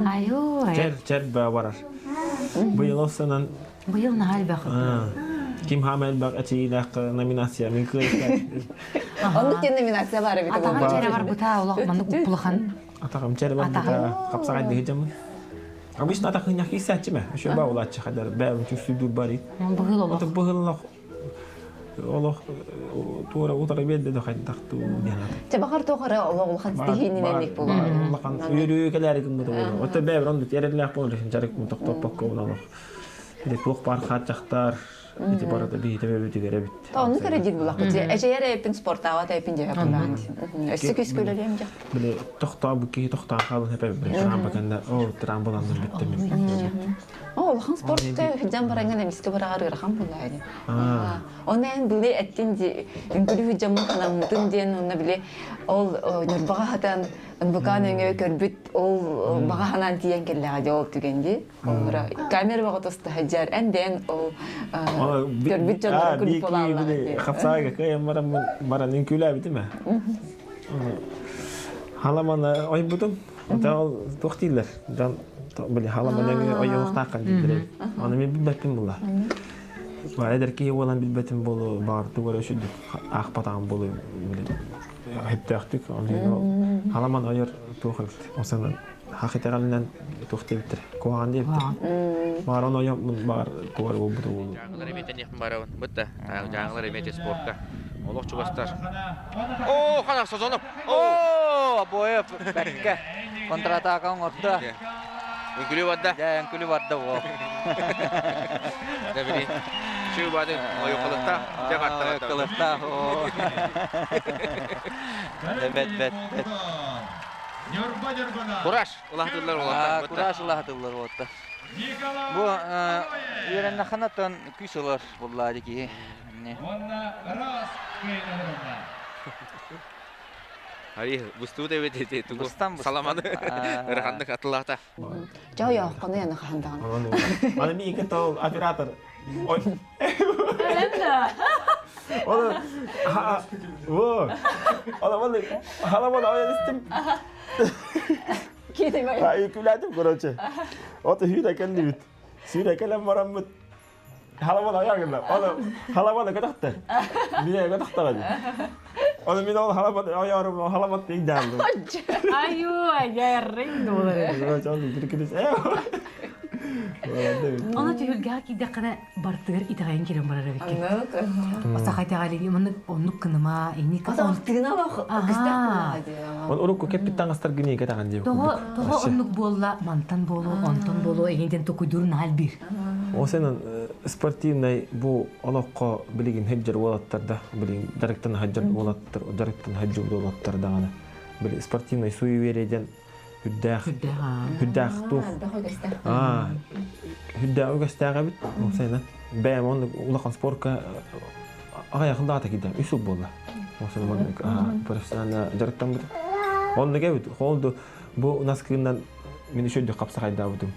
Аюя. Чер барар. Быйыл осынан Быйыл нахал бахы. Ким Хамел бак ачилак номинация мен кыйка. ондук тен номинация бар бит Атага бу. чере бар бута улак маны упулахан. Атагам чер бар да капсагай дегем. Обычно атак хыняк исәчме? Ошо ба улачы хадар бәвин чүсүдүр бари. Быйыл улак. Ата быгыллак Олох тура утара бедде до хайдакту дена. Тебахар тохара олог хатстихини немек болу. Лакан үйрүү келери ким буда болу. Ота бәвир онду терелек болу үшін жарык мун токтоп көбүн олох. Бир тук бар хатчактар. Бити барада бити бебитигере бит. Тону кередит булак. Эжер эпин спорттага тайпин жеп булан. Өссү күскөлөрөм жак. Биле токто бу ки токто калын хепе бир трам баканда о трам боланды биттем. Олхан спортта хиджан баранган эмиске барагар ырахам булайды. Онен биле эттин инкүлү хиджан канамтын ден онна биле ол нурбага хатан ынбыкан өңө көрбүт ол бага ханан тиен келлега жооп түгенди. Олора камера бага тоста хиджар энден ол көрбүт жонор күлүп болалар. Хапсага кайым баран инкүлө битиме. Халамана ой бутум. Дал тохтилер. Дан биле халамана ой октакан дидире. Аны мен билбеппин була. Бар эдерки олан билбетим болу бар тугар өшүдүк. Ак патаган болу биле. Хептактык аны халаман ойор тухат. Осанан хакыйкатынан тохтебиттер. Коан деп. Бар оны ойор бар тугар болду. Жаңылар еметен ехін барауын. Бұтты. Жаңылар еметен спортқа. Олық чуғастар. О, қанақ созонып. О, бойы бәкке. Контратака оңыртты. Үңкілі бадда. Жә, күлі барды ол. Дәбірі. Шүі бады ойы қылықта. Жақ аттағатта. Қылықта. Бәт. Құраш. Ұлақтылар олақтар. Кураш ұлақтылар отты. Бұ, үйренді қанаттан күш олар болады ки. Ари, бұсту да өте тұғы. Бұстан. Саламаны. Ұрғандық атылақта. Жау яққаны яны хандаган. Аны ми ике тол оператор. Ой. Оны во. Оны халамана ойнастым. Кетемей. Ай күләдим короче. Оты хүйдә кәнди бит. Сүйдә кәләм барам бит. Халамана аягында. Оны халамана катакты. Мине катактаган. Оны мен ол халамана аярым халамат дейін дәлді. Аюя, яррын доллар. Короче, оны түркілес. Аны түйілге кидақына бартығыр итағайын керен барар әбекке. Осақайта ғалиги, мұны онлық кыныма, ені Ата тыгына бак. Оны урукку кеппиттан астар гыне кетаган деп. Тоғы онлық болла, мантан болу, онтон болу, егенден токуйдурун хал бир. Осенен спортивный бу олоққа билигин хеджер болаттарда, билигин жарыктан хаджар болаттар, жарыктан хаджу болаттар дагана. Били спортивный суевереден хүддах тух. Хүддах угастага бит. Осенен бәм оны улақан спортка аяқында ата киде. Үсүп болла. Осенен профессионал жарыктан бит. Онда кебит. Холду бу наскынан мен еще де капсагайда бутум.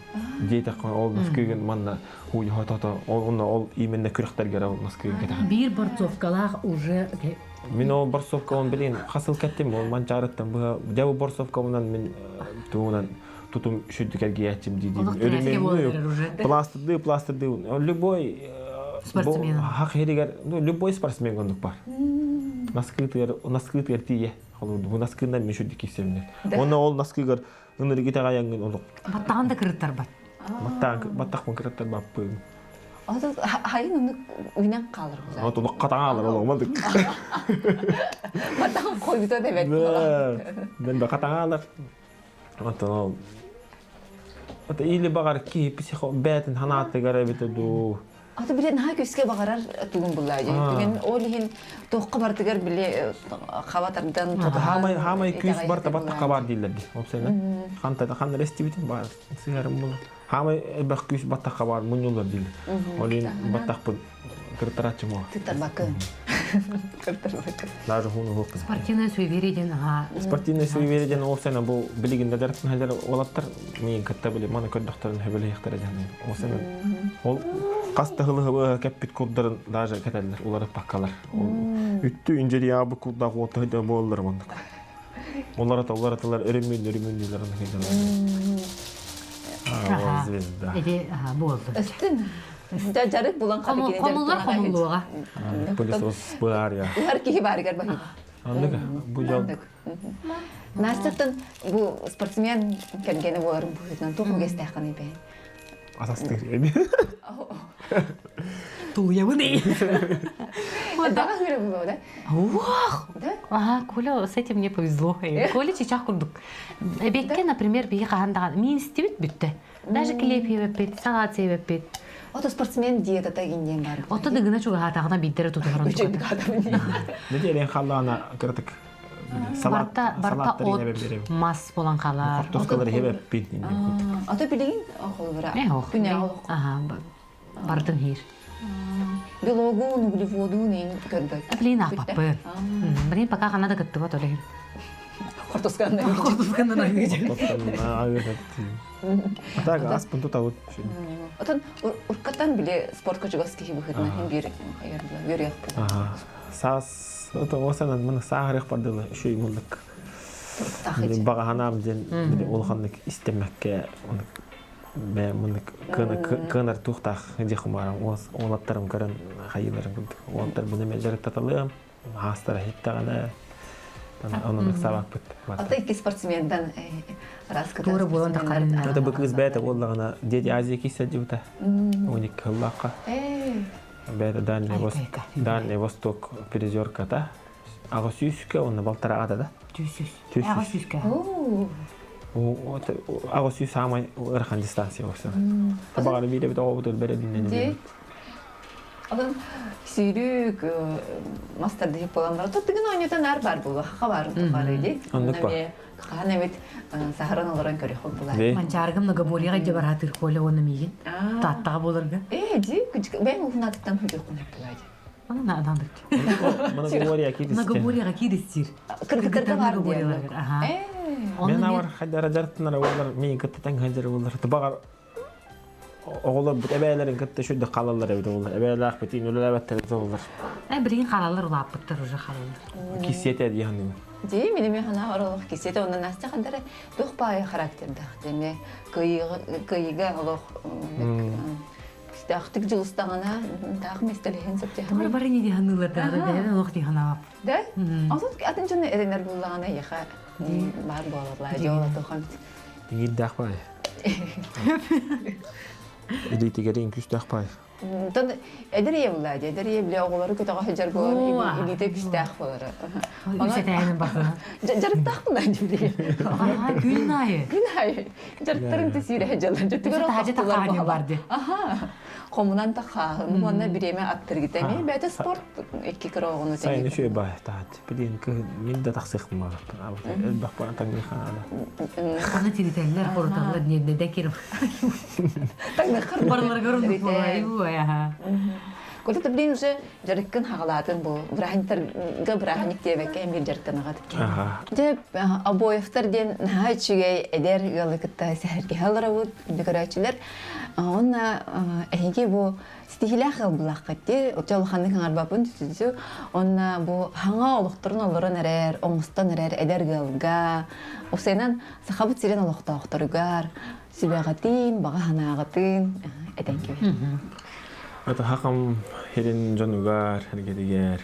Дейта ол наскыгын манна хуй хатата ол именно күрәхтәргә ол наскыгын кетә. Бир борцовкалар уже... Мен ол борцовка он билен хасыл кеттим, ол манчарыттан бу дәу борцовкадан мен туунан тутум шүддикәргә ячым дидим. Пластырды. Любой спортсмен. Хакыйригер, любой спортсмен гондук бар. Наскытыр тие. Бу наскыдан мен шүддик кисемне. Оны ол наскыгер Нунури гитага янгын олук. Баттаған да кырыттар бат. Баттақпын кырыттар баппын. Ата хайын уну уйнан калыр. Ата уну катаалар олук малдык. Баттаган койбута дебет. Мен да катаалар. Ата ол. Ата или багар ки психо бетин ханаты гарабите ду. Ата билен хай көскө багарар тугун буллайды. Туген олихин тоққа бартыгар биле хаватардан Хамай күз барта баттаққа бар дейлер ди. Опсайна. Хан рестибитин бар. Сыгарым бұл. Хамай бақ күз баттаққа бар мұнюлар дейлер. Олин баттақпын кыртарачы мо. Тытарбакы. Кыртарбакы. Даже хуну хок. Спортивное суевериеден, Спортивный суевериден олсана бу билигинде дәртен хәлләр олаттар мен катта биле мана көддөхтөрүн хәбеле яктар җаны. Олсана ол каста хылы кәппит курдарын даже кәтәләр улар паккалар. Үттү инҗери ябы курда готы да боллар монда. Олар аталар өрөмүн звезда. Эди болды. Өстүн. Жарык булан кабы Комуллар комуллуга. Пылесос бар я. Улар кихи барыгар бахи. Андыга бу жол. Настыктын бу спортсмен келгени болар буйтан тугу кестакын ибе. Асастыр эми. Туябы не. Дага хире бу да? Ох! Да? Коля, с этим мне повезло. Коля чичах курдук. Бекке, например, бии кахандаган мен истебит бүтті. Даже клеп ебеппет, салат себеппет. Ото спортсмен диетата кинден бар. Отто дыгына чуга хатагына биттері тутугаран. Үчүн кадам. Неделен халлана кыртык. Салат Барта от мас болан калар. Тоскалар хебеп бит. Ото билигин охол бара. Ох. Күнә ох. Ага, бардын хир. Белогун, углеводун ин көрбөт. Блин, апапы. Блин, пока канада кытты вот олегин. Кортосканда. Кортускандан айгыжы. Так, аспын тутабыт. Отон уркаттан биле спортка жугас кихи бухытна хем бир хайырла көрөк. Ага. Сас ото осанан мына сагырык бардылы шүй мулдык. Бага ханам ден олханнык истемекке мен муны кынар тухтах дихмарам олаттарым көрөн хайыларым күлдүк. Олаттар буны мен жарык таталым. Хастар хиттагана onun sabah bit. Ата iki спортсмендан раската. Тура болон такарын. Это бы кыз бета оллагана деди Азия кисе жута. Уник хыллака. Бета Дальний Восток призерка та. Агасюска он балтарага да. Тюсүс. Агасюска. Агасюс самай ырхан дистанция болса. Табаганы биде бит обутул берединен. Адам сүйрүк мастер деп болгондар. Тоттугун ойнотон ар бар бул. Хабар тугары ди. Кана бит сахаран олорон көрөк булар. Манчаргым многоболига жабар хатыр коле оны мигин. Таттага болорга. Ди, мен уфнаттан хөйдөк кунап булады. Ана адандык. Многоболига кидис. Многоболига кидистир. Кыргыттарда бар многоболига. Ага. Мен авар хадара жартынара олар мен кыттан хадара олар табагар оголор бут эбелерин кытта шүдө калалар эбде олар. Эбелер битин өлөбөттөр олар. Билген калалар улаппыттыр уже калалар. Кисете дияны. Ди, менеме хана оролук кисете ондан наста кандары дух бай характерде. Деме кыйга олох. Стахтык жылыстагана тагы местелеген септе. Бар не диханылар да, да, лох диханап. Да? Азат атынчын эренер буллагана яха. Бар боларлар, жоло тохан. Гиддах бай. Элитигерин күстах бай. Тон эдерие булады, эдерие биле оголары көтөгө хажар болор, элите күстах болор. Үсетәйнен бакына. Жарыктак мына дибли. Күн айы. Күнай. Жарыктарын тесире хажалар. Үсет хажы такааны барды. Аха. Комунан таха, муна биреме аттыргитеме, бәте спорт эки кырогуну теңе. Сайын шөй бай таат. Билин мен да таксык мага. Элбак бана таңны хана. Каны тирителер порталар неде декер. Таңны кыр Барлар көрүндүк булай буя. Колта билин уже жарыккын хагалатын бу. Брахинтарга брахиник дебекке бир жарыктаныга тиккен. Деп обоевтар ден хачыгай эдер галыкта сахерге халарабут декорачылар. Онна эги бу стихилах булаккатти жолханын арбабын түзү. Онна бу ханга олуктурун олорун эрер, оңустан эрер эдер галга. Осенан сахабыт сирен олуктаактарыгар, сибагатын, бага ханагатын эденки. Это хакам херин жонугар, хергедигер,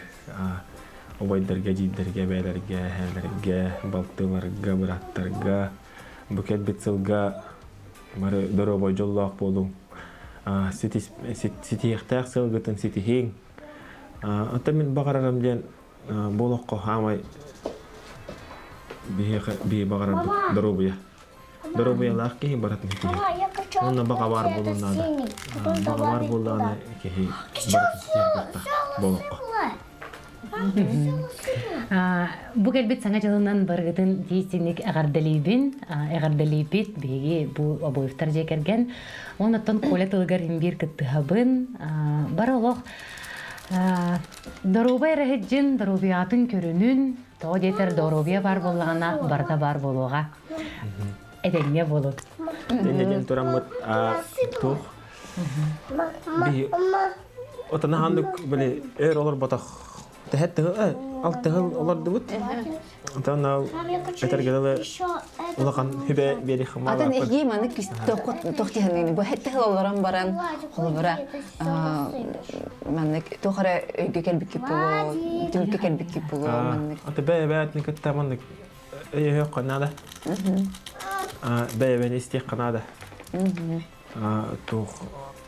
обайдарга, жиддерге, бәйлерге, хәлерге, балтыларга, бираттарга, букет битсылга, бары доробой жоллак болу. Ситиектәк сылгытын ситихин. Ата мен багарарам ден болохко хамай би багарар доробуя. Доробуя лахки баратын хитиги. Онна бага бар болунада. Бага бар болуна кихи баратын ситиектәк болохко. Бу келбет саңа жылынан баргытын тиистинник эгарделибит беги бу обоевтар жекерген. Онаттан коля тылгар имбир кыттыхабын. Бар олох Доробай рахиджин, доробиятын көрүнүн, то жетер доробия бар боллағана, барда бар болуға. Эдеңе болу. Тенеген тураммыт тух. Би отана хандык биле эр олар батах. Тэхет тыгыл алт тыгыл олар дыбыт. Тана этергеле улахан хибе бери хама. Атын эги маны кис тохтиханы бу хетте олоран баран холбара маны тохара өйгө келбикки боло, түмкө келбикки боло маны. Ата бэбэт никетта маны эйе канада. Бэбэн исти канада. Тух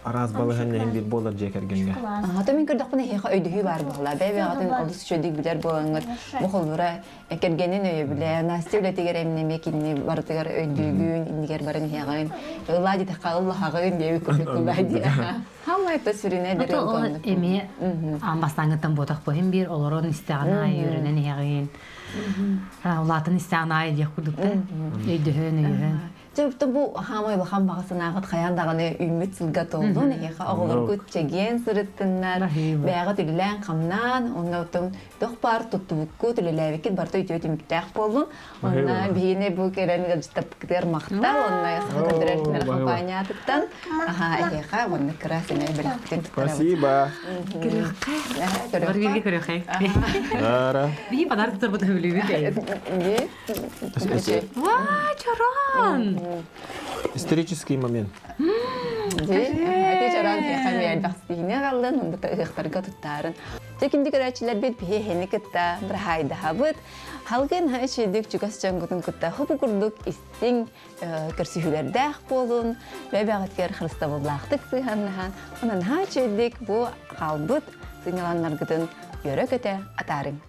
араз балыгын бир болар жекергенге. Ата мен көрдөк буны хейха өйдүгү бар була. Бэбэ атын олус чөдүк билер болаңыт. Бу холбара экергенин өйө биле. Насти биле тегер эмнеме кинни бартыгар өйдүгүн, индигер барын хейган. Ылади такалла хагын деп көрдөк. Хамай та сүрүнө дерен. Эми амбастаңыттан ботак бохим бир олорон истагана үйрөнен ягын. Улатын истагана деп кудукта. Өйдүгүн үйрөн. Жөптө бу хамай бахан багасынагыт хаяндаганы үмүт сылгат олду. Нехе оголор көтчеген сырыттыннар. Бәгы тилен камнан, оннотун тохпар туттубукку тилелебекит барта үтөт имиктак болдун. Онна бийне бу керен гыжтап китер мактал, онна сакыдырар компаниятыктан. Эха, онна красине белектен. Спасибо. Бар бирге көрөкай. Ара. Би подарок торбот хөбүлүбү. Ва, чорон. Исторический момент. Хати жаран хами албастыйны галдан, онда ыхтарга туттарын. Текинди көрәчиләр бит бие хеникетта бер хайда хабыт. Халгын хачыдык чугас жангытын кытта хопу курдук истин көрсүләрдә болун. Бәбәгәткәр Христовлахтык сыйганнан. Онан хачыдык бу халбыт сыйналаннаргытын йөрәкәтә атарын.